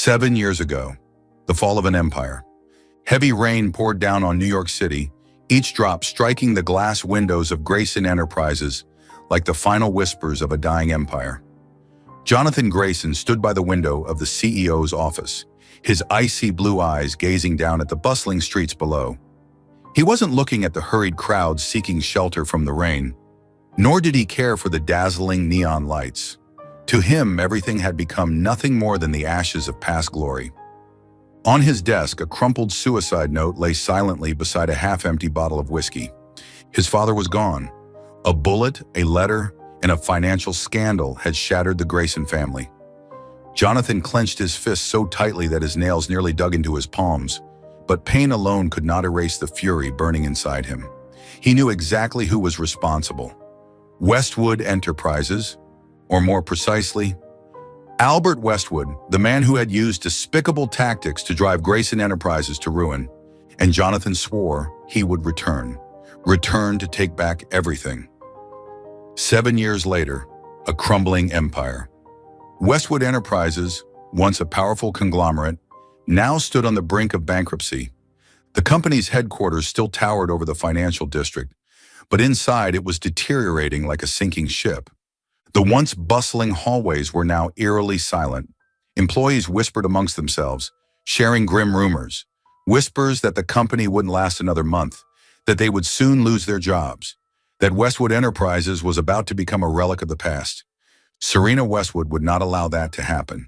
7 years ago, the fall of an empire. Heavy rain poured down on New York City, each drop striking the glass windows of Grayson Enterprises like the final whispers of a dying empire. Jonathan Grayson stood by the window of the CEO's office, his icy blue eyes gazing down at the bustling streets below. He wasn't looking at the hurried crowds seeking shelter from the rain, nor did he care for the dazzling neon lights. To him, everything had become nothing more than the ashes of past glory. On his desk, a crumpled suicide note lay silently beside a half-empty bottle of whiskey. His father was gone. A bullet, a letter, and a financial scandal had shattered the Grayson family. Jonathan clenched his fists so tightly that his nails nearly dug into his palms, but pain alone could not erase the fury burning inside him. He knew exactly who was responsible. Westwood Enterprises, or more precisely, Albert Westwood, the man who had used despicable tactics to drive Grayson Enterprises to ruin, and Jonathan swore he would return to take back everything. 7 years later, a crumbling empire. Westwood Enterprises, once a powerful conglomerate, now stood on the brink of bankruptcy. The company's headquarters still towered over the financial district, but inside it was deteriorating like a sinking ship. The once bustling hallways were now eerily silent. Employees whispered amongst themselves, sharing grim rumors. Whispers that the company wouldn't last another month, that they would soon lose their jobs, that Westwood Enterprises was about to become a relic of the past. Serena Westwood would not allow that to happen.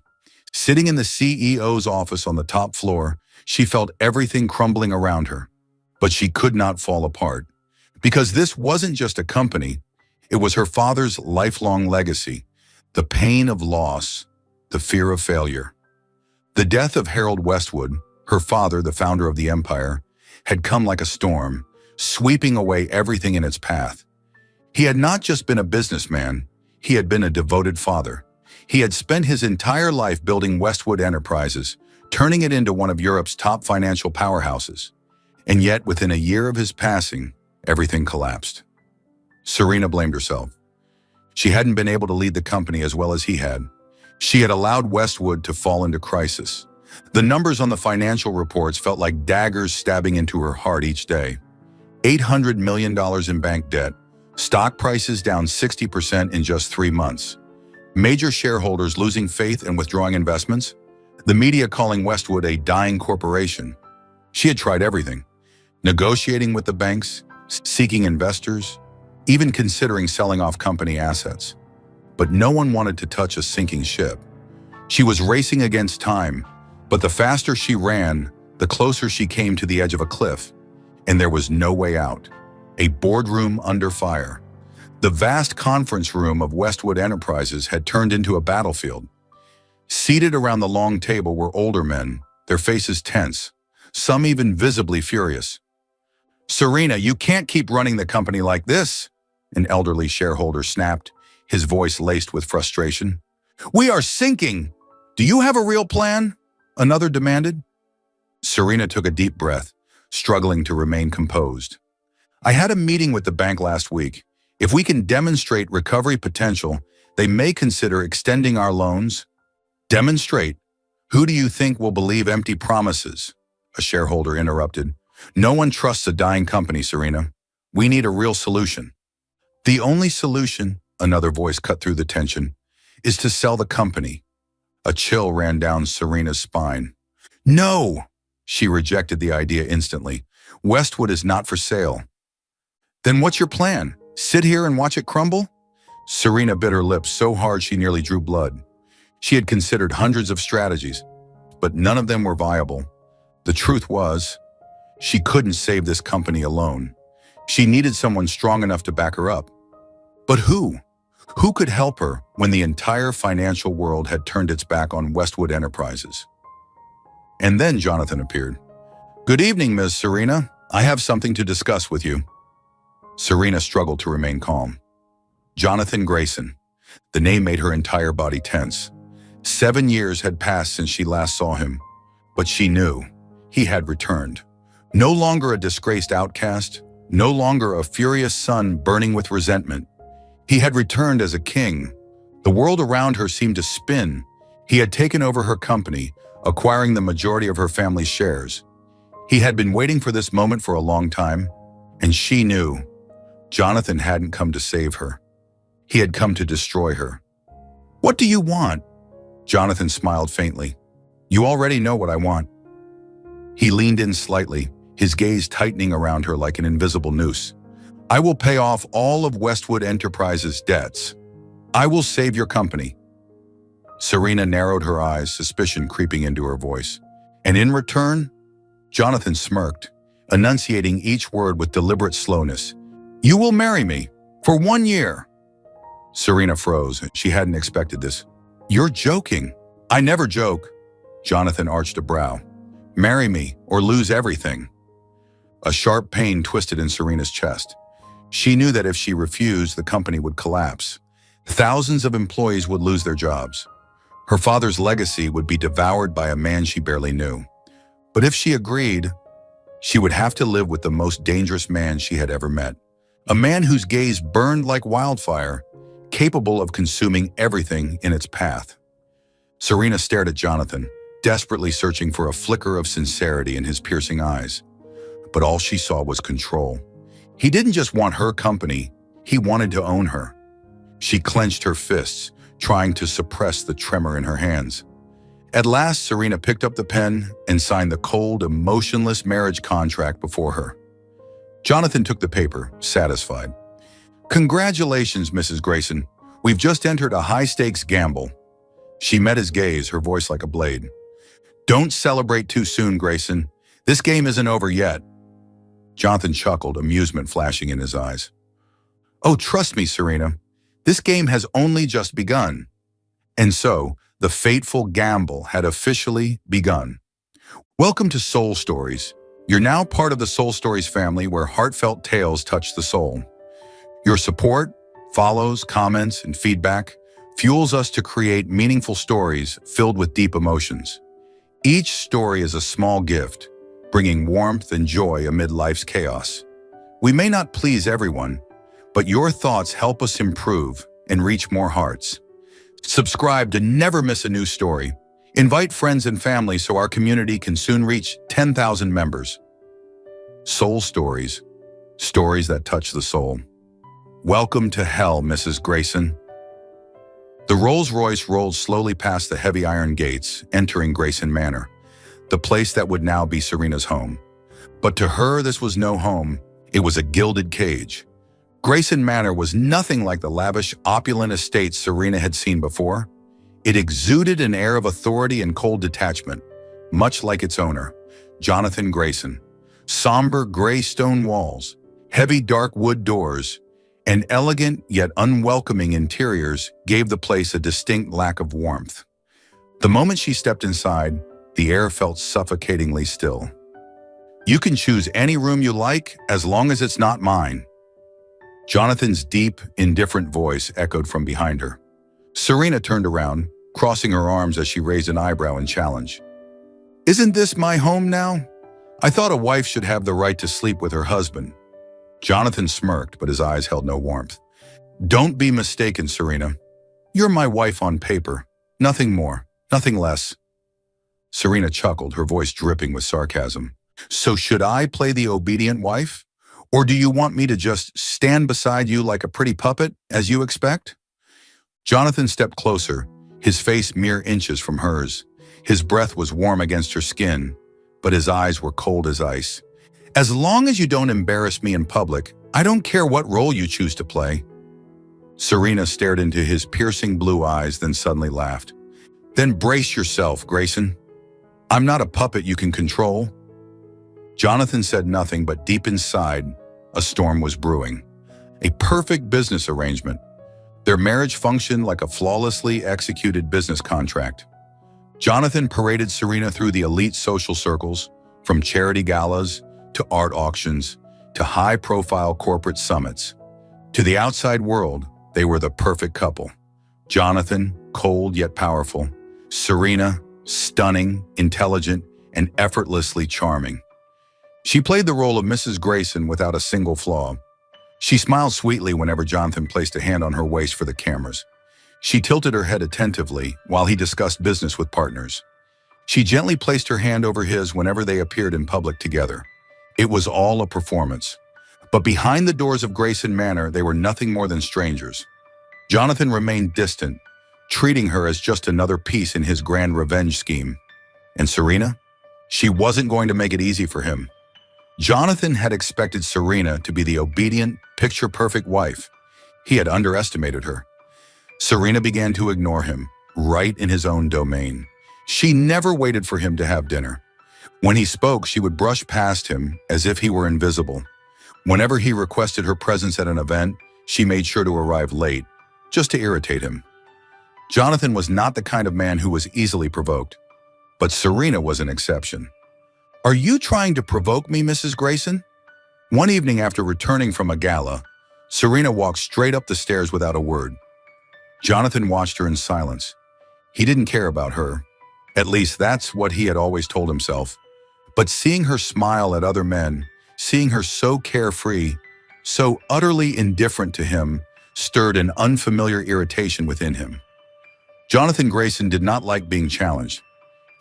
Sitting in the CEO's office on the top floor, she felt everything crumbling around her. But she could not fall apart. Because this wasn't just a company, it was her father's lifelong legacy, the pain of loss, the fear of failure. The death of Harold Westwood, her father, the founder of the empire, had come like a storm, sweeping away everything in its path. He had not just been a businessman, he had been a devoted father. He had spent his entire life building Westwood Enterprises, turning it into one of Europe's top financial powerhouses. And yet, within a year of his passing, everything collapsed. Serena blamed herself. She hadn't been able to lead the company as well as he had. She had allowed Westwood to fall into crisis. The numbers on the financial reports felt like daggers stabbing into her heart each day. $800 million in bank debt, stock prices down 60% in just 3 months. Major shareholders losing faith and withdrawing investments. The media calling Westwood a dying corporation. She had tried everything. Negotiating with the banks, seeking investors, even considering selling off company assets. But no one wanted to touch a sinking ship. She was racing against time, but the faster she ran, the closer she came to the edge of a cliff. And there was no way out. A boardroom under fire. The vast conference room of Westwood Enterprises had turned into a battlefield. Seated around the long table were older men, their faces tense, some even visibly furious. "Serena, you can't keep running the company like this," an elderly shareholder snapped, his voice laced with frustration. "We are sinking. Do you have a real plan?" another demanded. Serena took a deep breath, struggling to remain composed. "I had a meeting with the bank last week. If we can demonstrate recovery potential, they may consider extending our loans." "Demonstrate? Who do you think will believe empty promises?" a shareholder interrupted. "No one trusts a dying company, Serena. We need a real solution." "The only solution," another voice cut through the tension, "is to sell the company." A chill ran down Serena's spine. "No!" She rejected the idea instantly. "Westwood is not for sale." "Then what's your plan? Sit here and watch it crumble?" Serena bit her lips so hard she nearly drew blood. She had considered hundreds of strategies, but none of them were viable. The truth was, she couldn't save this company alone. She needed someone strong enough to back her up. But who? Who could help her when the entire financial world had turned its back on Westwood Enterprises? And then Jonathan appeared. "Good evening, Ms. Serena. I have something to discuss with you." Serena struggled to remain calm. Jonathan Grayson. The name made her entire body tense. 7 years had passed since she last saw him, but she knew he had returned. No longer a disgraced outcast, no longer a furious son burning with resentment. He had returned as a king. The world around her seemed to spin. He had taken over her company, acquiring the majority of her family's shares. He had been waiting for this moment for a long time, and she knew Jonathan hadn't come to save her. He had come to destroy her. "What do you want?" Jonathan smiled faintly. "You already know what I want." He leaned in slightly, his gaze tightening around her like an invisible noose. "I will pay off all of Westwood Enterprises' debts. I will save your company." Serena narrowed her eyes, suspicion creeping into her voice. "And in return?" Jonathan smirked, enunciating each word with deliberate slowness. "You will marry me for 1 year." Serena froze. She hadn't expected this. "You're joking." "I never joke." Jonathan arched a brow. "Marry me or lose everything." A sharp pain twisted in Serena's chest. She knew that if she refused, the company would collapse. Thousands of employees would lose their jobs. Her father's legacy would be devoured by a man she barely knew. But if she agreed, she would have to live with the most dangerous man she had ever met. A man whose gaze burned like wildfire, capable of consuming everything in its path. Serena stared at Jonathan, desperately searching for a flicker of sincerity in his piercing eyes. But all she saw was control. He didn't just want her company, he wanted to own her. She clenched her fists, trying to suppress the tremor in her hands. At last, Serena picked up the pen and signed the cold, emotionless marriage contract before her. Jonathan took the paper, satisfied. "Congratulations, Mrs. Grayson. We've just entered a high-stakes gamble." She met his gaze, her voice like a blade. "Don't celebrate too soon, Grayson. This game isn't over yet." Jonathan chuckled, amusement flashing in his eyes. "Oh, trust me, Serena. This game has only just begun." And so, the fateful gamble had officially begun. Welcome to Soul Stories. You're now part of the Soul Stories family where heartfelt tales touch the soul. Your support, follows, comments, and feedback fuels us to create meaningful stories filled with deep emotions. Each story is a small gift, bringing warmth and joy amid life's chaos. We may not please everyone, but your thoughts help us improve and reach more hearts. Subscribe to never miss a new story. Invite friends and family so our community can soon reach 10,000 members. Soul Stories, stories that touch the soul. Welcome to hell, Mrs. Grayson. The Rolls-Royce rolled slowly past the heavy iron gates, entering Grayson Manor, the place that would now be Serena's home. But to her, this was no home. It was a gilded cage. Grayson Manor was nothing like the lavish, opulent estates Serena had seen before. It exuded an air of authority and cold detachment, much like its owner, Jonathan Grayson. Somber gray stone walls, heavy dark wood doors, and elegant yet unwelcoming interiors gave the place a distinct lack of warmth. The moment she stepped inside, the air felt suffocatingly still. "You can choose any room you like as long as it's not mine." Jonathan's deep, indifferent voice echoed from behind her. Serena turned around, crossing her arms as she raised an eyebrow in challenge. "Isn't this my home now? I thought a wife should have the right to sleep with her husband." Jonathan smirked, but his eyes held no warmth. "Don't be mistaken, Serena. You're my wife on paper. Nothing more, nothing less." Serena chuckled, her voice dripping with sarcasm. "So should I play the obedient wife? Or do you want me to just stand beside you like a pretty puppet, as you expect?" Jonathan stepped closer, his face mere inches from hers. His breath was warm against her skin, but his eyes were cold as ice. "As long as you don't embarrass me in public, I don't care what role you choose to play." Serena stared into his piercing blue eyes, then suddenly laughed. "Then brace yourself, Grayson. I'm not a puppet you can control." Jonathan said nothing, but deep inside, a storm was brewing. A perfect business arrangement. Their marriage functioned like a flawlessly executed business contract. Jonathan paraded Serena through the elite social circles, from charity galas to art auctions to high-profile corporate summits. To the outside world, they were the perfect couple. Jonathan, cold yet powerful. Serena, stunning, intelligent, and effortlessly charming. She played the role of Mrs. Grayson without a single flaw. She smiled sweetly whenever Jonathan placed a hand on her waist for the cameras. She tilted her head attentively while he discussed business with partners. She gently placed her hand over his whenever they appeared in public together. It was all a performance. But behind the doors of Grayson Manor, they were nothing more than strangers. Jonathan remained distant, treating her as just another piece in his grand revenge scheme. And Serena? She wasn't going to make it easy for him. Jonathan had expected Serena to be the obedient, picture-perfect wife. He had underestimated her. Serena began to ignore him, right in his own domain. She never waited for him to have dinner. When he spoke, she would brush past him as if he were invisible. Whenever he requested her presence at an event, she made sure to arrive late, just to irritate him. Jonathan was not the kind of man who was easily provoked, but Serena was an exception. "Are you trying to provoke me, Mrs. Grayson?" One evening after returning from a gala, Serena walked straight up the stairs without a word. Jonathan watched her in silence. He didn't care about her. At least that's what he had always told himself. But seeing her smile at other men, seeing her so carefree, so utterly indifferent to him, stirred an unfamiliar irritation within him. Jonathan Grayson did not like being challenged.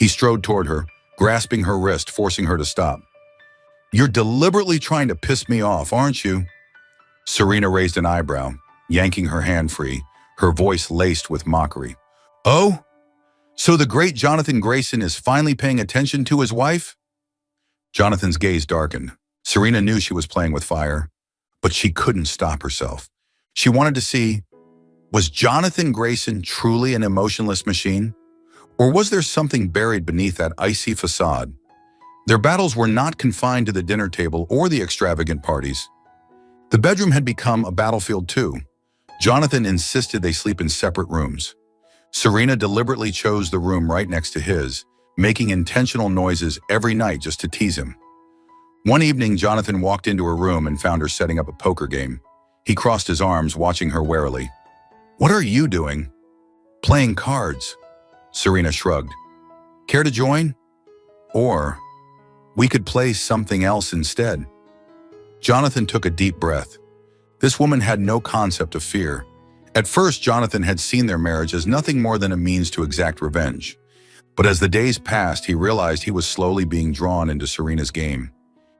He strode toward her, grasping her wrist, forcing her to stop. "You're deliberately trying to piss me off, aren't you?" Serena raised an eyebrow, yanking her hand free, her voice laced with mockery. "Oh? So the great Jonathan Grayson is finally paying attention to his wife?" Jonathan's gaze darkened. Serena knew she was playing with fire, but she couldn't stop herself. She wanted to see, was Jonathan Grayson truly an emotionless machine? Or was there something buried beneath that icy facade? Their battles were not confined to the dinner table or the extravagant parties. The bedroom had become a battlefield too. Jonathan insisted they sleep in separate rooms. Serena deliberately chose the room right next to his, making intentional noises every night just to tease him. One evening, Jonathan walked into her room and found her setting up a poker game. He crossed his arms, watching her warily. "What are you doing?" "Playing cards." Serena shrugged. "Care to join? Or we could play something else instead." Jonathan took a deep breath. This woman had no concept of fear. At first, Jonathan had seen their marriage as nothing more than a means to exact revenge. But as the days passed, he realized he was slowly being drawn into Serena's game.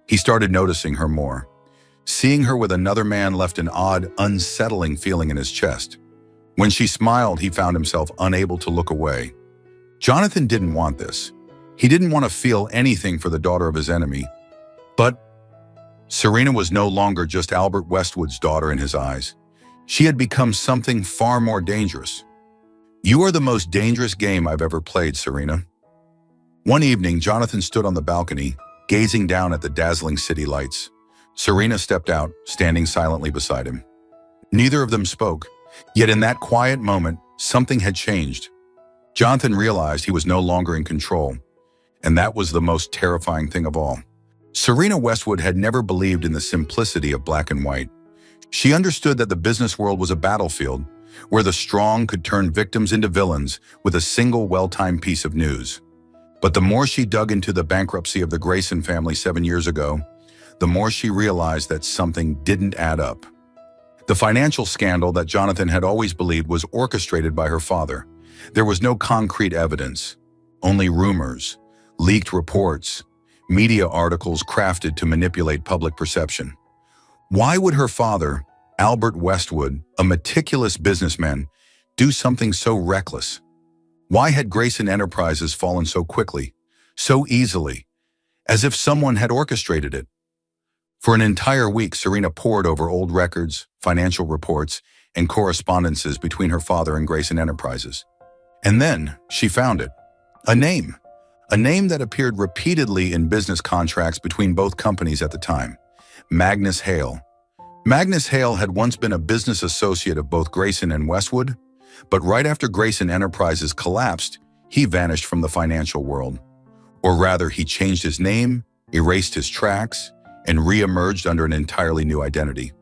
He started noticing her more. Seeing her with another man left an odd, unsettling feeling in his chest. When she smiled, he found himself unable to look away. Jonathan didn't want this. He didn't want to feel anything for the daughter of his enemy. But Serena was no longer just Albert Westwood's daughter in his eyes. She had become something far more dangerous. "You are the most dangerous game I've ever played, Serena." One evening, Jonathan stood on the balcony, gazing down at the dazzling city lights. Serena stepped out, standing silently beside him. Neither of them spoke, yet in that quiet moment, something had changed. Jonathan realized he was no longer in control, and that was the most terrifying thing of all. Serena Westwood had never believed in the simplicity of black and white. She understood that the business world was a battlefield where the strong could turn victims into villains with a single well-timed piece of news. But the more she dug into the bankruptcy of the Grayson family 7 years ago, the more she realized that something didn't add up. The financial scandal that Jonathan had always believed was orchestrated by her father. There was no concrete evidence, only rumors, leaked reports, media articles crafted to manipulate public perception. Why would her father, Albert Westwood, a meticulous businessman, do something so reckless? Why had Grayson Enterprises fallen so quickly, so easily, as if someone had orchestrated it? For an entire week, Serena pored over old records, financial reports, and correspondences between her father and Grayson Enterprises. And then she found it. A name that appeared repeatedly in business contracts between both companies at the time. Magnus Hale. Magnus Hale had once been a business associate of both Grayson and Westwood, but right after Grayson Enterprises collapsed, he vanished from the financial world. Or rather, he changed his name, erased his tracks, and re-emerged under an entirely new identity.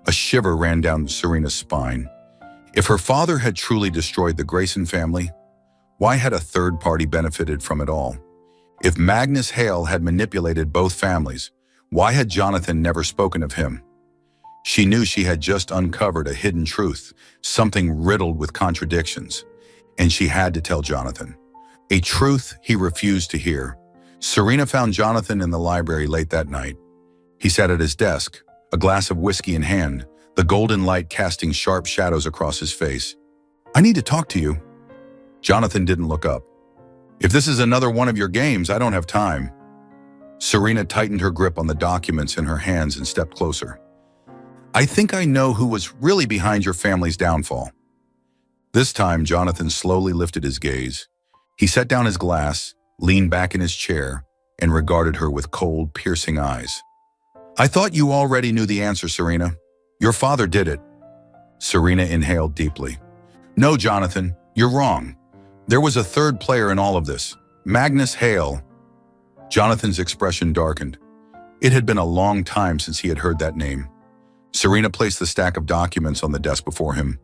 A shiver ran down Serena's spine. If her father had truly destroyed the Grayson family, why had a third party benefited from it all? If Magnus Hale had manipulated both families, why had Jonathan never spoken of him? She knew she had just uncovered a hidden truth, something riddled with contradictions, and she had to tell Jonathan. a truth he refused to hear. Serena found Jonathan in the library late that night. He sat at his desk, a glass of whiskey in hand, the golden light casting sharp shadows across his face. "I need to talk to you." Jonathan didn't look up. "If this is another one of your games, I don't have time." Serena tightened her grip on the documents in her hands and stepped closer. "I think I know who was really behind your family's downfall." This time, Jonathan slowly lifted his gaze. He set down his glass, leaned back in his chair, and regarded her with cold, piercing eyes. "I thought you already knew the answer, Serena. Your father did it." Serena inhaled deeply. "No, Jonathan, you're wrong. There was a third player in all of this, Magnus Hale." Jonathan's expression darkened. It had been a long time since he had heard that name. Serena placed the stack of documents on the desk before him.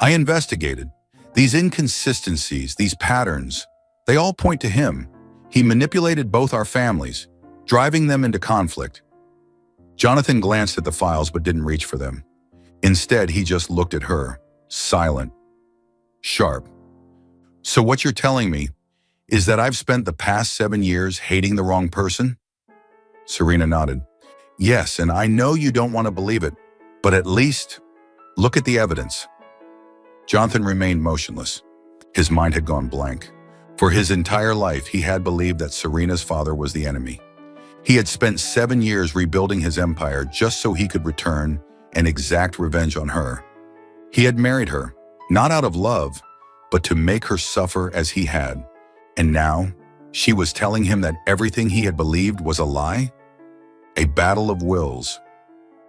"I investigated. These inconsistencies, these patterns, they all point to him. He manipulated both our families, driving them into conflict." Jonathan glanced at the files but didn't reach for them. Instead, he just looked at her, silent, sharp. "So what you're telling me is that I've spent the past 7 years hating the wrong person?" Serena nodded. "Yes, and I know you don't want to believe it, but at least look at the evidence." Jonathan remained motionless. His mind had gone blank. For his entire life, he had believed that Serena's father was the enemy. He had spent 7 years rebuilding his empire just so he could return and exact revenge on her. He had married her, not out of love, but to make her suffer as he had. And now, she was telling him that everything he had believed was a lie? A battle of wills.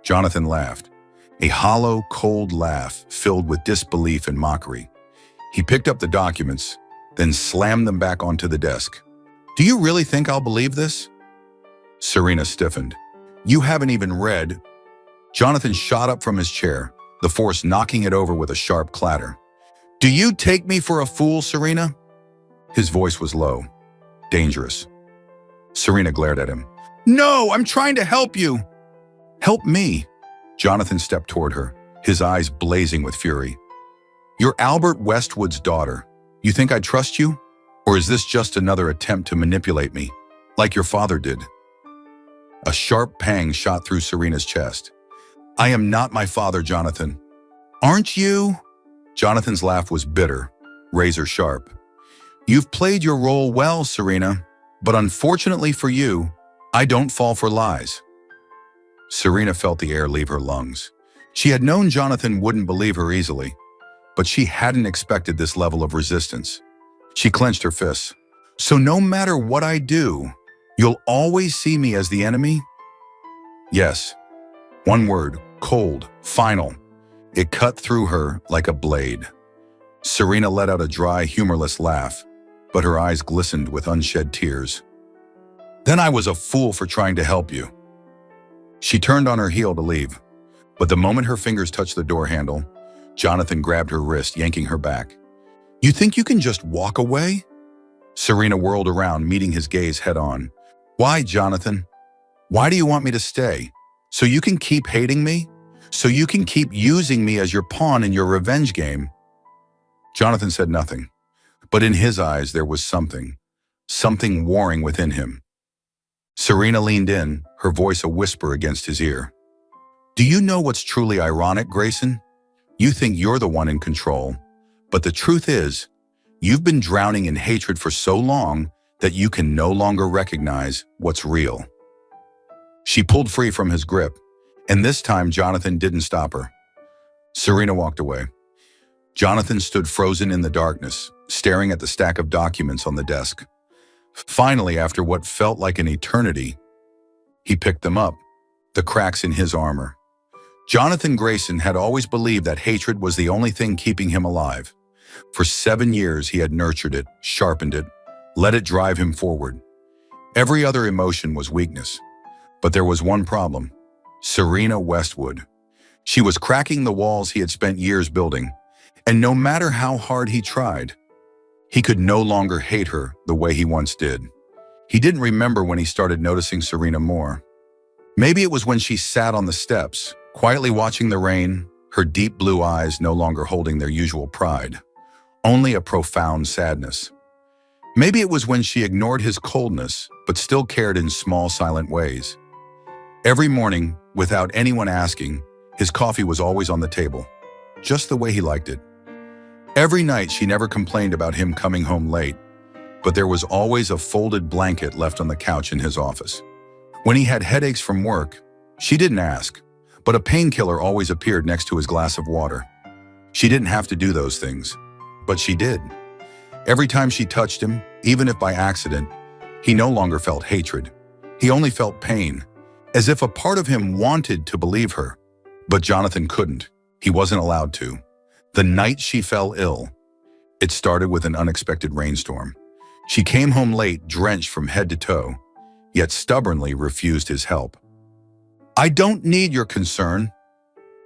Jonathan laughed. A hollow, cold laugh filled with disbelief and mockery. He picked up the documents, then slammed them back onto the desk. "Do you really think I'll believe this?" Serena stiffened. "You haven't even read." Jonathan shot up from his chair, the force knocking it over with a sharp clatter. "Do you take me for a fool, Serena?" His voice was low, dangerous. Serena glared at him. "No, I'm trying to help you." "Help me." Jonathan stepped toward her, his eyes blazing with fury. "You're Albert Westwood's daughter. You think I trust you? Or is this just another attempt to manipulate me, like your father did?" A sharp pang shot through Serena's chest. "I am not my father, Jonathan." "Aren't you?" Jonathan's laugh was bitter, razor sharp. "You've played your role well, Serena, but unfortunately for you, I don't fall for lies." Serena felt the air leave her lungs. She had known Jonathan wouldn't believe her easily, but she hadn't expected this level of resistance. She clenched her fists. "So no matter what I do, you'll always see me as the enemy?" "Yes." One word, cold, final. It cut through her like a blade. Serena let out a dry, humorless laugh, but her eyes glistened with unshed tears. "Then I was a fool for trying to help you." She turned on her heel to leave, but the moment her fingers touched the door handle, Jonathan grabbed her wrist, yanking her back. "You think you can just walk away?" Serena whirled around, meeting his gaze head-on. "Why, Jonathan? Why do you want me to stay? So you can keep hating me? So you can keep using me as your pawn in your revenge game?" Jonathan said nothing, but in his eyes there was something warring within him. Serena leaned in, her voice a whisper against his ear. "Do you know what's truly ironic, Grayson? You think you're the one in control, but the truth is, you've been drowning in hatred for so long that you can no longer recognize what's real." She pulled free from his grip, and this time Jonathan didn't stop her. Serena walked away. Jonathan stood frozen in the darkness, staring at the stack of documents on the desk. Finally, after what felt like an eternity, he picked them up, the cracks in his armor. Jonathan Grayson had always believed that hatred was the only thing keeping him alive. For 7 years, he had nurtured it, sharpened it, let it drive him forward. Every other emotion was weakness. But there was one problem: Serena Westwood. She was cracking the walls he had spent years building, and no matter how hard he tried, he could no longer hate her the way he once did. He didn't remember when he started noticing Serena more. Maybe it was when she sat on the steps, quietly watching the rain, her deep blue eyes no longer holding their usual pride, only a profound sadness. Maybe it was when she ignored his coldness, but still cared in small, silent ways. Every morning, without anyone asking, his coffee was always on the table, just the way he liked it. Every night, she never complained about him coming home late, but there was always a folded blanket left on the couch in his office. When he had headaches from work, she didn't ask, but a painkiller always appeared next to his glass of water. She didn't have to do those things, but she did. Every time she touched him, even if by accident, he no longer felt hatred. He only felt pain, as if a part of him wanted to believe her. But Jonathan couldn't. He wasn't allowed to. The night she fell ill, it started with an unexpected rainstorm. She came home late, drenched from head to toe, yet stubbornly refused his help. "I don't need your concern."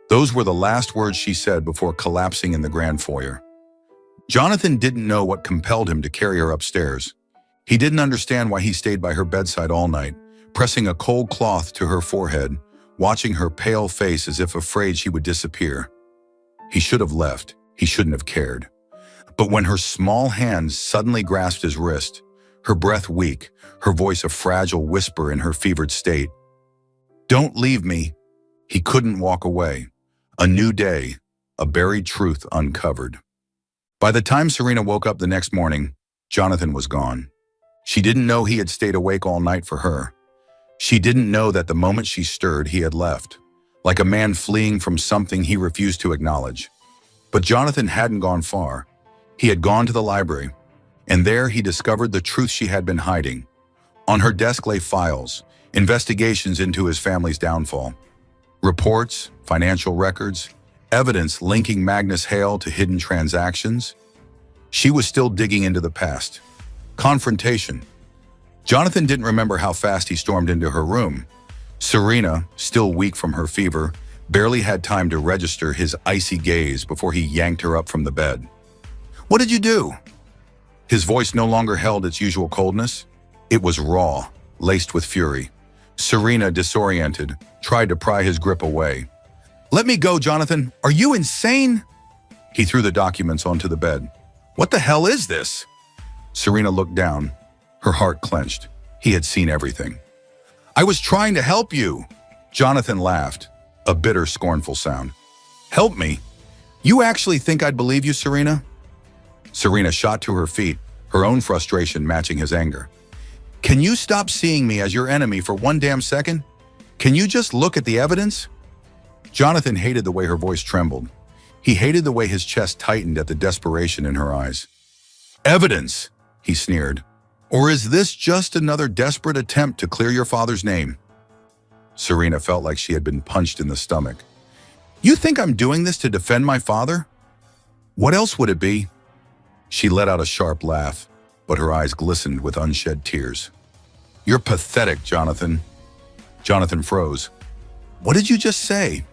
Those were the last words she said before collapsing in the grand foyer. Jonathan didn't know what compelled him to carry her upstairs. He didn't understand why he stayed by her bedside all night, pressing a cold cloth to her forehead, watching her pale face as if afraid she would disappear. He should have left. He shouldn't have cared. But when her small hands suddenly grasped his wrist, her breath weak, her voice a fragile whisper in her fevered state, "Don't leave me." He couldn't walk away. A new day, a buried truth uncovered. By the time Serena woke up the next morning, Jonathan was gone. She didn't know he had stayed awake all night for her. She didn't know that the moment she stirred, he had left, like a man fleeing from something he refused to acknowledge. But Jonathan hadn't gone far. He had gone to the library, and there he discovered the truth she had been hiding. On her desk lay files, investigations into his family's downfall. Reports, financial records, evidence linking Magnus Hale to hidden transactions. She was still digging into the past. Confrontation. Jonathan didn't remember how fast he stormed into her room. Serena, still weak from her fever, barely had time to register his icy gaze before he yanked her up from the bed. "What did you do?" His voice no longer held its usual coldness. It was raw, laced with fury. Serena, disoriented, tried to pry his grip away. "Let me go, Jonathan. Are you insane?" He threw the documents onto the bed. "What the hell is this?" Serena looked down. Her heart clenched. He had seen everything. "I was trying to help you." Jonathan laughed, a bitter, scornful sound. "Help me? You actually think I'd believe you, Serena?" Serena shot to her feet, her own frustration matching his anger. "Can you stop seeing me as your enemy for one damn second? Can you just look at the evidence?" Jonathan hated the way her voice trembled. He hated the way his chest tightened at the desperation in her eyes. "Evidence," he sneered. "Or is this just another desperate attempt to clear your father's name?" Serena felt like she had been punched in the stomach. "You think I'm doing this to defend my father? What else would it be?" She let out a sharp laugh, but her eyes glistened with unshed tears. "You're pathetic, Jonathan." Jonathan froze. "What did you just say?"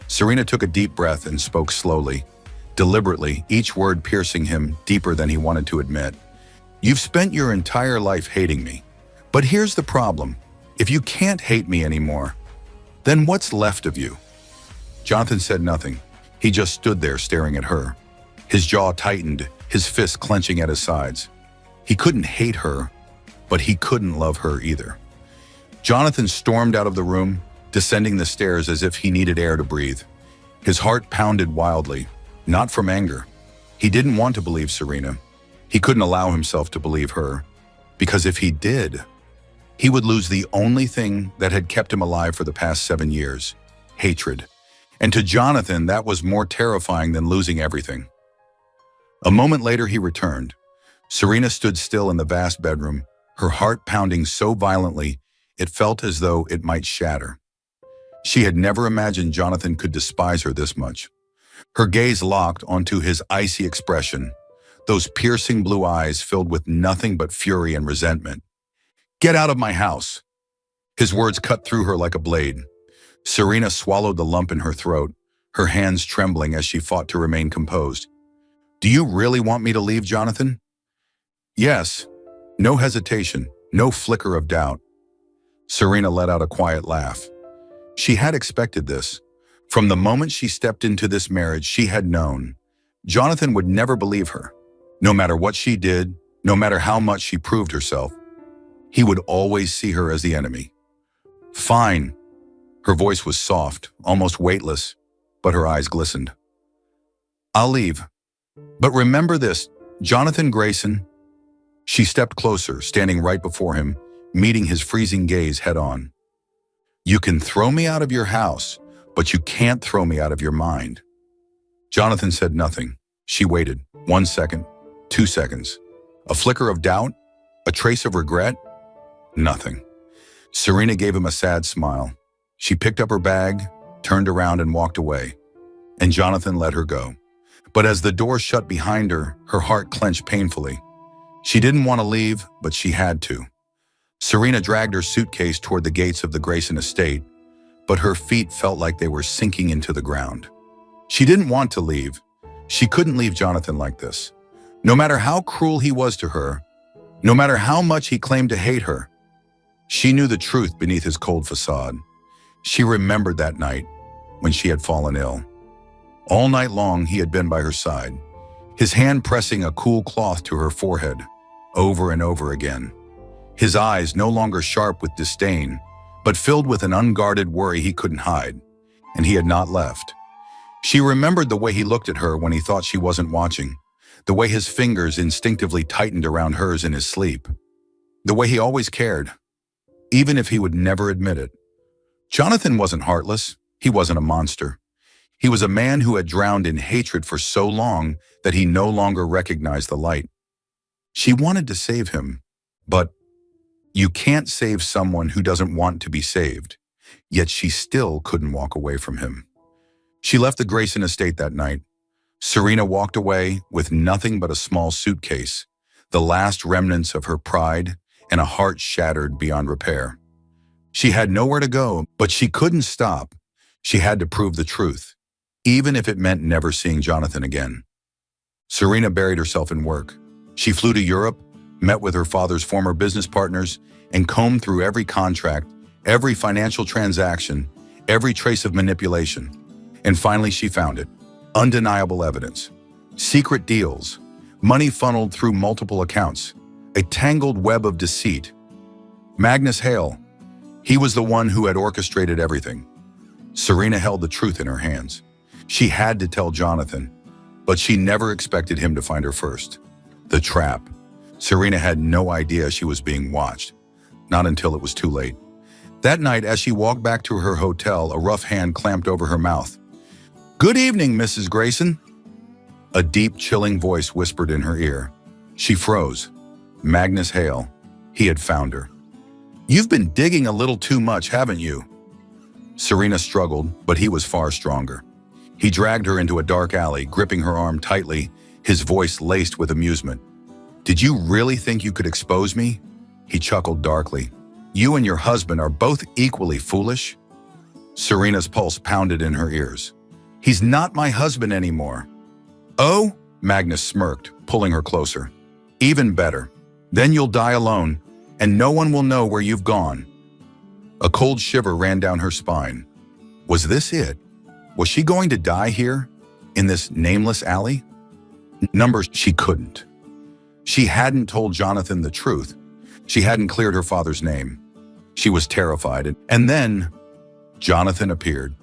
Serena took a deep breath and spoke slowly, deliberately, each word piercing him deeper than he wanted to admit. "You've spent your entire life hating me. But here's the problem. If you can't hate me anymore, then what's left of you?" Jonathan said nothing. He just stood there staring at her. His jaw tightened, his fists clenching at his sides. He couldn't hate her, but he couldn't love her either. Jonathan stormed out of the room, descending the stairs as if he needed air to breathe. His heart pounded wildly, not from anger. He didn't want to believe Serena. He couldn't allow himself to believe her, because if he did, he would lose the only thing that had kept him alive for the past 7 years, hatred. And to Jonathan, that was more terrifying than losing everything. A moment later, he returned. Serena stood still in the vast bedroom, her heart pounding so violently it felt as though it might shatter. She had never imagined Jonathan could despise her this much. Her gaze locked onto his icy expression, those piercing blue eyes filled with nothing but fury and resentment. "Get out of my house!" His words cut through her like a blade. Serena swallowed the lump in her throat, her hands trembling as she fought to remain composed. "Do you really want me to leave, Jonathan?" "Yes." No hesitation, no flicker of doubt. Serena let out a quiet laugh. She had expected this. From the moment she stepped into this marriage, she had known Jonathan would never believe her. No matter what she did, No matter how much she proved herself, he would always see her as the enemy. Fine. Her voice was soft, almost weightless, but her eyes glistened. I'll leave. But remember this, Jonathan Grayson. She stepped closer, standing right before him, meeting his freezing gaze head on. You can throw me out of your house, but you can't throw me out of your mind. Jonathan said nothing. She waited. 1 second, 2 seconds. A flicker of doubt? A trace of regret? Nothing. Serena gave him a sad smile. She picked up her bag, turned around and walked away. And Jonathan let her go. But as the door shut behind her, her heart clenched painfully. She didn't want to leave, but she had to. Serena dragged her suitcase toward the gates of the Grayson estate, but her feet felt like they were sinking into the ground. She didn't want to leave. She couldn't leave Jonathan like this. No matter how cruel he was to her, no matter how much he claimed to hate her, she knew the truth beneath his cold facade. She remembered that night when she had fallen ill. All night long, he had been by her side, his hand pressing a cool cloth to her forehead, over and over again. His eyes no longer sharp with disdain, but filled with an unguarded worry he couldn't hide, and he had not left. She remembered the way he looked at her when he thought she wasn't watching, the way his fingers instinctively tightened around hers in his sleep, the way he always cared, even if he would never admit it. Jonathan wasn't heartless. He wasn't a monster. He was a man who had drowned in hatred for so long that he no longer recognized the light. She wanted to save him, but you can't save someone who doesn't want to be saved. Yet she still couldn't walk away from him. She left the Grayson estate that night. Serena walked away with nothing but a small suitcase, the last remnants of her pride and a heart shattered beyond repair. She had nowhere to go, but she couldn't stop. She had to prove the truth, even if it meant never seeing Jonathan again. Serena buried herself in work. She flew to Europe, met with her father's former business partners, and combed through every contract, every financial transaction, every trace of manipulation. And finally she found it. Undeniable evidence. Secret deals. Money funneled through multiple accounts. A tangled web of deceit. Magnus Hale. He was the one who had orchestrated everything. Serena held the truth in her hands. She had to tell Jonathan, but she never expected him to find her first. The trap. Serena had no idea she was being watched. Not until it was too late. That night, as she walked back to her hotel, a rough hand clamped over her mouth. "Good evening, Mrs. Grayson." A deep, chilling voice whispered in her ear. She froze. Magnus Hale. He had found her. "You've been digging a little too much, haven't you?" Serena struggled, but he was far stronger. He dragged her into a dark alley, gripping her arm tightly, his voice laced with amusement. "Did you really think you could expose me?" He chuckled darkly. "You and your husband are both equally foolish." Serena's pulse pounded in her ears. "He's not my husband anymore." "Oh?" Magnus smirked, pulling her closer. "Even better. Then you'll die alone, and no one will know where you've gone." A cold shiver ran down her spine. Was this it? Was she going to die here, in this nameless alley? Numbers, she couldn't. She hadn't told Jonathan the truth. She hadn't cleared her father's name. She was terrified, and then Jonathan appeared.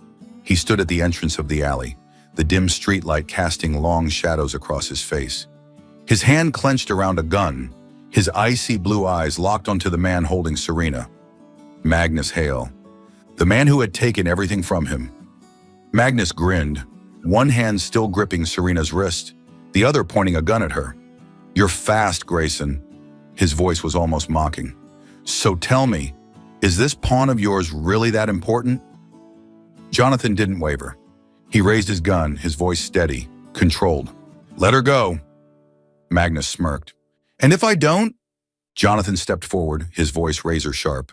He stood at the entrance of the alley, the dim streetlight casting long shadows across his face. His hand clenched around a gun, his icy blue eyes locked onto the man holding Serena. Magnus Hale, the man who had taken everything from him. Magnus grinned, one hand still gripping Serena's wrist, the other pointing a gun at her. "You're fast, Grayson." His voice was almost mocking. "So tell me, is this pawn of yours really that important?" Jonathan didn't waver. He raised his gun, his voice steady, controlled. "Let her go." Magnus smirked. "And if I don't?" Jonathan stepped forward, his voice razor sharp.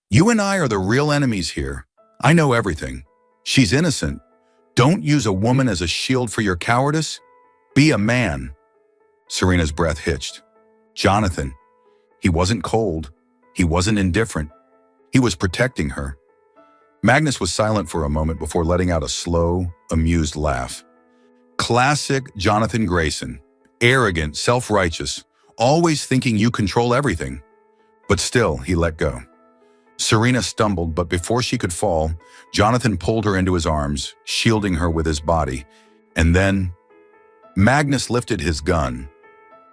"You and I are the real enemies here. I know everything. She's innocent. Don't use a woman as a shield for your cowardice. Be a man." Serena's breath hitched. Jonathan. He wasn't cold. He wasn't indifferent. He was protecting her. Magnus was silent for a moment before letting out a slow, amused laugh. Classic Jonathan Grayson. Arrogant, self-righteous, always thinking you control everything. But still, he let go. Serena stumbled, but before she could fall, Jonathan pulled her into his arms, shielding her with his body. And then, Magnus lifted his gun.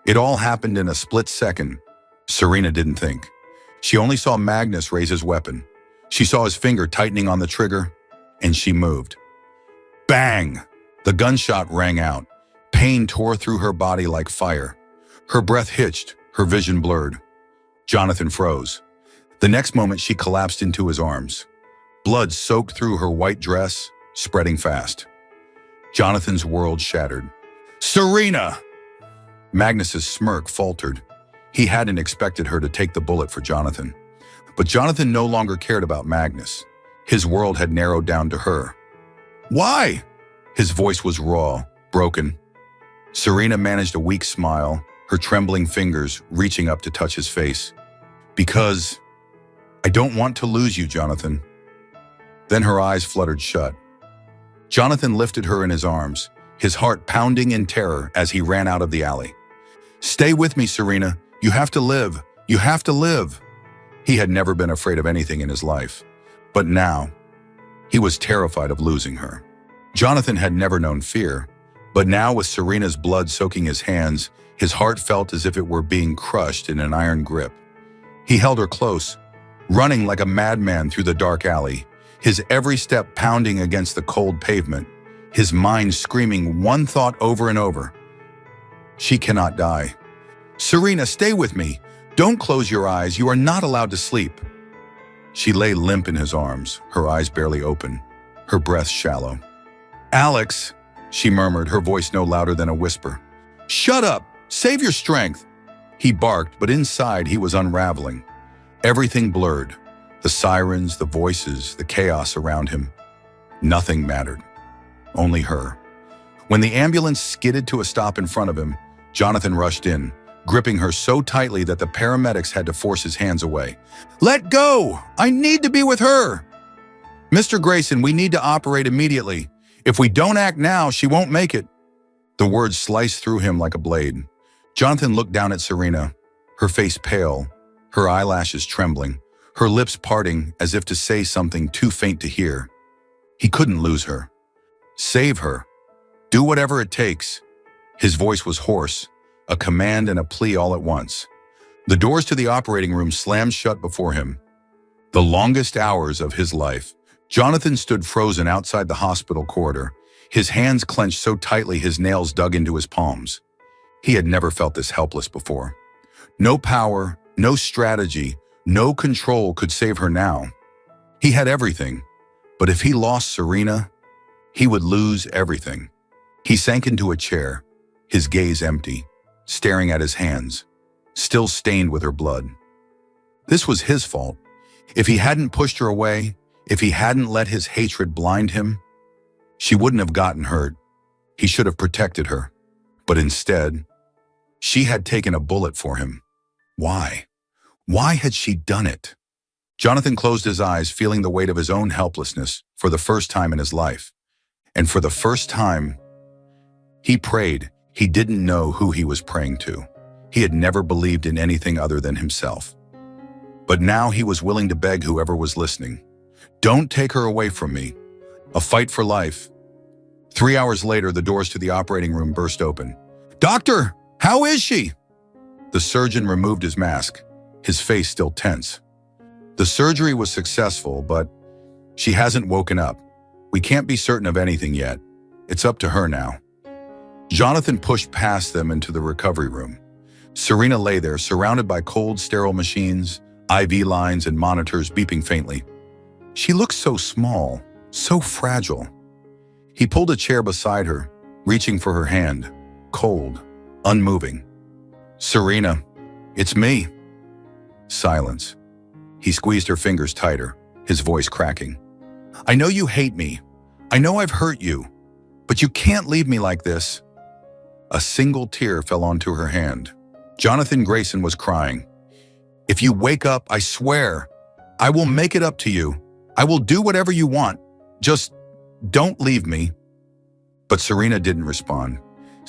It all happened in a split second. Serena didn't think. She only saw Magnus raise his weapon. She saw his finger tightening on the trigger, and she moved. Bang! The gunshot rang out. Pain tore through her body like fire. Her breath hitched, her vision blurred. Jonathan froze. The next moment, she collapsed into his arms. Blood soaked through her white dress, spreading fast. Jonathan's world shattered. Serena! Magnus's smirk faltered. He hadn't expected her to take the bullet for Jonathan. But Jonathan no longer cared about Magnus. His world had narrowed down to her. Why? His voice was raw, broken. Serena managed a weak smile, her trembling fingers reaching up to touch his face. Because I don't want to lose you, Jonathan. Then her eyes fluttered shut. Jonathan lifted her in his arms, his heart pounding in terror as he ran out of the alley. Stay with me, Serena. You have to live. You have to live. He had never been afraid of anything in his life. But now, he was terrified of losing her. Jonathan had never known fear, but now with Serena's blood soaking his hands, his heart felt as if it were being crushed in an iron grip. He held her close, running like a madman through the dark alley, his every step pounding against the cold pavement, his mind screaming one thought over and over. She cannot die. Serena, stay with me. Don't close your eyes. You are not allowed to sleep. She lay limp in his arms, her eyes barely open, her breath shallow. Alex, she murmured, her voice no louder than a whisper. Shut up! Save your strength! He barked, but inside he was unraveling. Everything blurred. The sirens, the voices, the chaos around him. Nothing mattered. Only her. When the ambulance skidded to a stop in front of him, Jonathan rushed in, gripping her so tightly that the paramedics had to force his hands away. Let go! I need to be with her! Mr. Grayson, we need to operate immediately. If we don't act now, she won't make it. The words sliced through him like a blade. Jonathan looked down at Serena, her face pale, her eyelashes trembling, her lips parting as if to say something too faint to hear. He couldn't lose her. Save her. Do whatever it takes. His voice was hoarse, a command and a plea all at once. The doors to the operating room slammed shut before him. The longest hours of his life. Jonathan stood frozen outside the hospital corridor, his hands clenched so tightly his nails dug into his palms. He had never felt this helpless before. No power, no strategy, no control could save her now. He had everything, but if he lost Serena, he would lose everything. He sank into a chair, his gaze empty, staring at his hands, still stained with her blood. This was his fault. If he hadn't pushed her away, if he hadn't let his hatred blind him, she wouldn't have gotten hurt. He should have protected her. But instead, she had taken a bullet for him. Why? Why had she done it? Jonathan closed his eyes, feeling the weight of his own helplessness for the first time in his life. And for the first time, he prayed. He didn't know who he was praying to. He had never believed in anything other than himself. But now he was willing to beg whoever was listening. Don't take her away from me. A fight for life. 3 hours later, the doors to the operating room burst open. Doctor, how is she? The surgeon removed his mask, his face still tense. The surgery was successful, but she hasn't woken up. We can't be certain of anything yet. It's up to her now. Jonathan pushed past them into the recovery room. Serena lay there, surrounded by cold, sterile machines, IV lines, and monitors beeping faintly. She looked so small, so fragile. He pulled a chair beside her, reaching for her hand, cold, unmoving. Serena, it's me. Silence. He squeezed her fingers tighter, his voice cracking. I know you hate me. I know I've hurt you, but you can't leave me like this. A single tear fell onto her hand. Jonathan Grayson was crying. If you wake up, I swear, I will make it up to you. I will do whatever you want. Just don't leave me. But Serena didn't respond.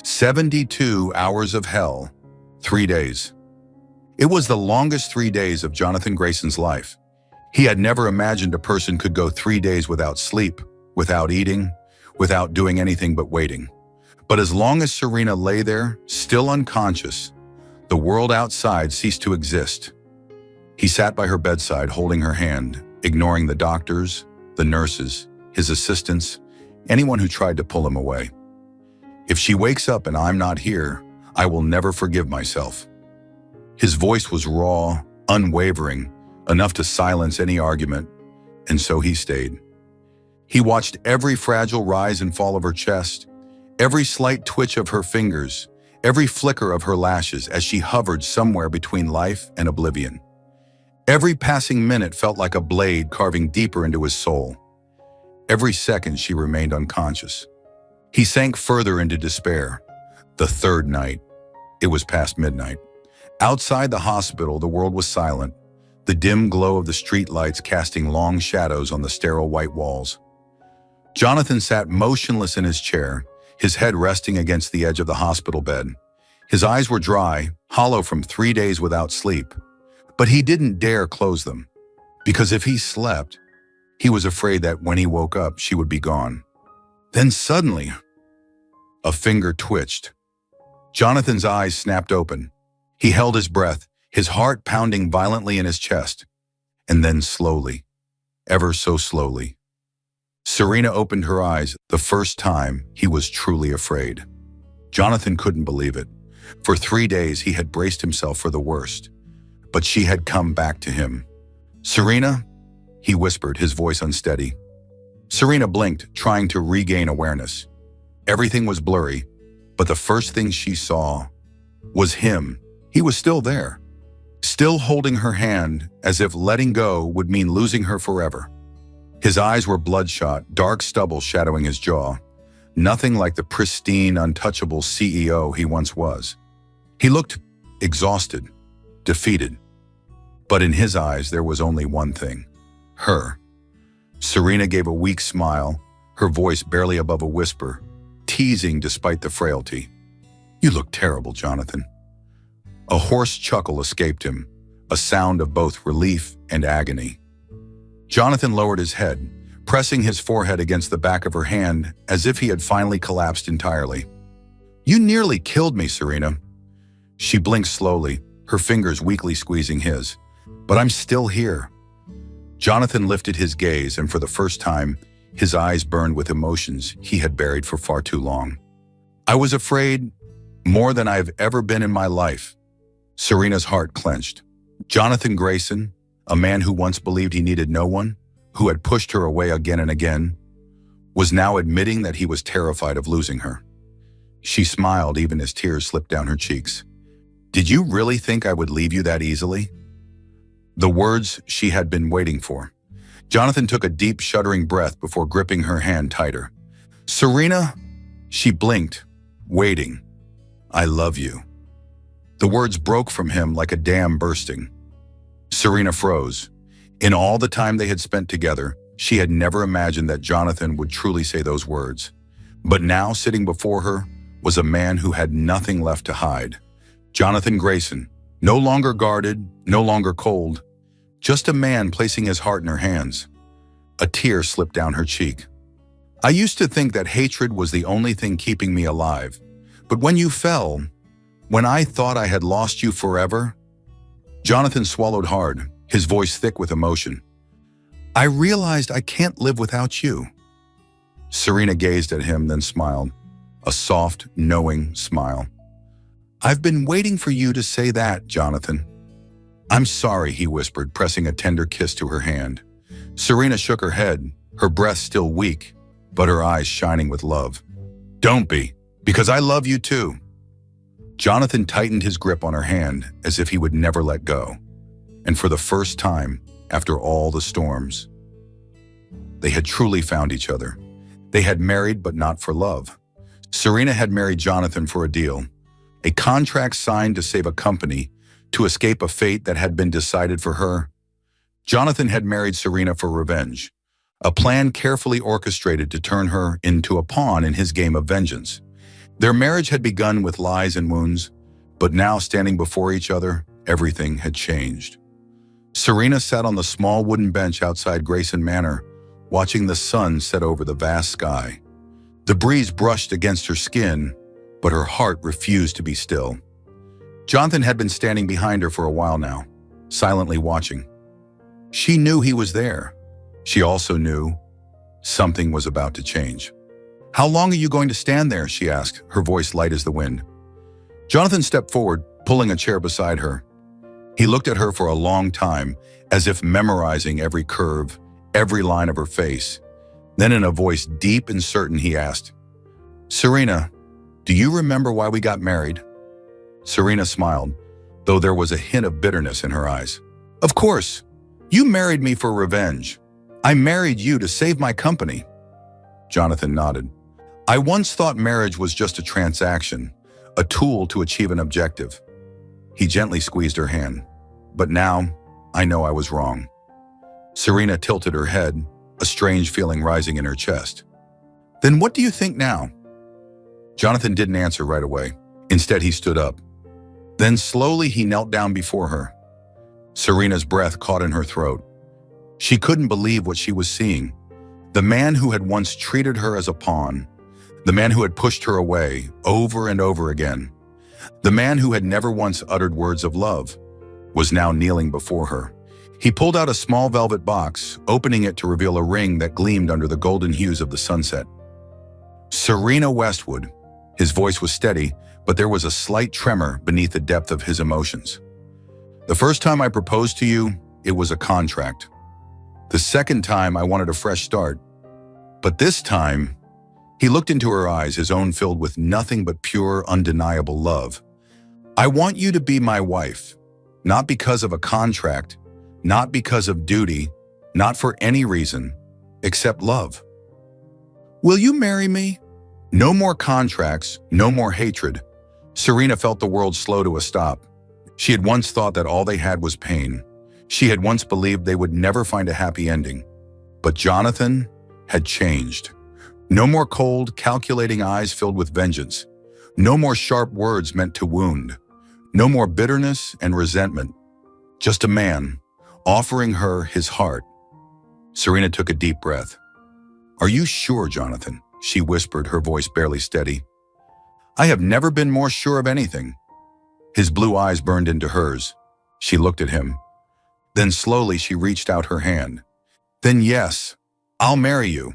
72 hours of hell. 3 days. It was the longest 3 days of Jonathan Grayson's life. He had never imagined a person could go 3 days without sleep, without eating, without doing anything but waiting. But as long as Serena lay there, still unconscious, the world outside ceased to exist. He sat by her bedside holding her hand, ignoring the doctors, the nurses, his assistants, anyone who tried to pull him away. "If she wakes up and I'm not here, I will never forgive myself." His voice was raw, unwavering, enough to silence any argument, and so he stayed. He watched every fragile rise and fall of her chest, every slight twitch of her fingers, every flicker of her lashes as she hovered somewhere between life and oblivion. Every passing minute felt like a blade carving deeper into his soul. Every second she remained unconscious. He sank further into despair. The third night. It was past midnight. Outside the hospital, the world was silent, the dim glow of the streetlights casting long shadows on the sterile white walls. Jonathan sat motionless in his chair, his head resting against the edge of the hospital bed. His eyes were dry, hollow from 3 days without sleep. But he didn't dare close them, because if he slept, he was afraid that when he woke up, she would be gone. Then suddenly, a finger twitched. Jonathan's eyes snapped open. He held his breath, his heart pounding violently in his chest. And then slowly, ever so slowly, Serena opened her eyes, the first time he was truly afraid. Jonathan couldn't believe it. For 3 days, he had braced himself for the worst. But she had come back to him. "Serena?" he whispered, his voice unsteady. Serena blinked, trying to regain awareness. Everything was blurry, but the first thing she saw was him. He was still there, still holding her hand, as if letting go would mean losing her forever. His eyes were bloodshot, dark stubble shadowing his jaw. Nothing like the pristine, untouchable CEO he once was. He looked exhausted, defeated. But in his eyes, there was only one thing: her. Serena gave a weak smile, her voice barely above a whisper, teasing despite the frailty. "You look terrible, Jonathan." A hoarse chuckle escaped him, a sound of both relief and agony. Jonathan lowered his head, pressing his forehead against the back of her hand as if he had finally collapsed entirely. "You nearly killed me, Serena." She blinked slowly, her fingers weakly squeezing his. "But I'm still here." Jonathan lifted his gaze, and for the first time, his eyes burned with emotions he had buried for far too long. "I was afraid more than I've ever been in my life." Serena's heart clenched. Jonathan Grayson, a man who once believed he needed no one, who had pushed her away again and again, was now admitting that he was terrified of losing her. She smiled even as tears slipped down her cheeks. "Did you really think I would leave you that easily?" The words she had been waiting for. Jonathan took a deep, shuddering breath before gripping her hand tighter. "Serena," she blinked, waiting. "I love you." The words broke from him like a dam bursting. Serena froze. In all the time they had spent together, she had never imagined that Jonathan would truly say those words. But now, sitting before her, was a man who had nothing left to hide. Jonathan Grayson, no longer guarded, no longer cold, just a man placing his heart in her hands. A tear slipped down her cheek. "I used to think that hatred was the only thing keeping me alive. But when you fell, when I thought I had lost you forever..." Jonathan swallowed hard, his voice thick with emotion. "I realized I can't live without you." Serena gazed at him, then smiled, a soft, knowing smile. "I've been waiting for you to say that, Jonathan." "I'm sorry," he whispered, pressing a tender kiss to her hand. Serena shook her head, her breath still weak, but her eyes shining with love. "Don't be, because I love you too." Jonathan tightened his grip on her hand as if he would never let go. And for the first time, after all the storms, they had truly found each other. They had married, but not for love. Serena had married Jonathan for a deal, a contract signed to save a company, to escape a fate that had been decided for her. Jonathan had married Serena for revenge, a plan carefully orchestrated to turn her into a pawn in his game of vengeance. Their marriage had begun with lies and wounds, But now, standing before each other, everything had changed. Serena sat on the small wooden bench outside Grayson Manor, watching the sun set over the vast sky. The breeze brushed against her skin, but her heart refused to be still. Jonathan had been standing behind her for a while now, silently watching. She knew he was there. She also knew something was about to change. "How long are you going to stand there?" she asked, her voice light as the wind. Jonathan stepped forward, pulling a chair beside her. He looked at her for a long time, as if memorizing every curve, every line of her face. Then in a voice deep and certain, he asked, "Serena, do you remember why we got married?" Serena smiled, though there was a hint of bitterness in her eyes. "Of course. You married me for revenge. I married you to save my company." Jonathan nodded. "I once thought marriage was just a transaction, a tool to achieve an objective." He gently squeezed her hand. "But now, I know I was wrong." Serena tilted her head, a strange feeling rising in her chest. "Then what do you think now?" Jonathan didn't answer right away. Instead, he stood up. Then slowly he knelt down before her. Serena's breath caught in her throat. She couldn't believe what she was seeing. The man who had once treated her as a pawn, the man who had pushed her away over and over again, the man who had never once uttered words of love, was now kneeling before her. He pulled out a small velvet box, opening it to reveal a ring that gleamed under the golden hues of the sunset. "Serena Westwood." His voice was steady, but there was a slight tremor beneath the depth of his emotions. "The first time I proposed to you, it was a contract. The second time I wanted a fresh start. But this time," he looked into her eyes, his own filled with nothing but pure, undeniable love. "I want you to be my wife, not because of a contract, not because of duty, not for any reason, except love. Will you marry me?" No more contracts, no more hatred. Serena felt the world slow to a stop. She had once thought that all they had was pain. She had once believed they would never find a happy ending. But Jonathan had changed. No more cold, calculating eyes filled with vengeance. No more sharp words meant to wound. No more bitterness and resentment. Just a man, offering her his heart. Serena took a deep breath. "Are you sure, Jonathan?" she whispered, her voice barely steady. "I have never been more sure of anything." His blue eyes burned into hers. She looked at him. Then slowly she reached out her hand. "Then yes, I'll marry you."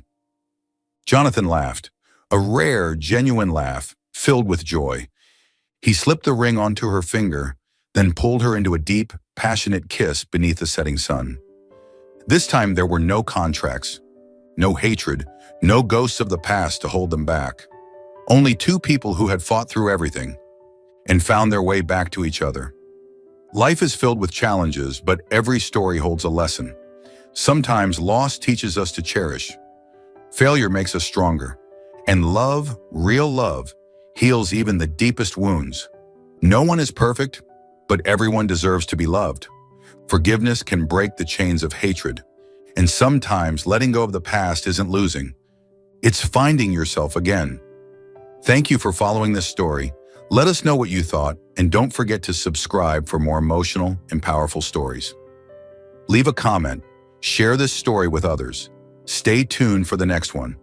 Jonathan laughed, a rare, genuine laugh, filled with joy. He slipped the ring onto her finger, then pulled her into a deep, passionate kiss beneath the setting sun. This time there were no contracts, no hatred, no ghosts of the past to hold them back. Only two people who had fought through everything and found their way back to each other. Life is filled with challenges, but every story holds a lesson. Sometimes loss teaches us to cherish. Failure makes us stronger. And love, real love, heals even the deepest wounds. No one is perfect, but everyone deserves to be loved. Forgiveness can break the chains of hatred. And sometimes letting go of the past isn't losing. It's finding yourself again. Thank you for following this story. Let us know what you thought, and don't forget to subscribe for more emotional and powerful stories. Leave a comment, share this story with others. Stay tuned for the next one.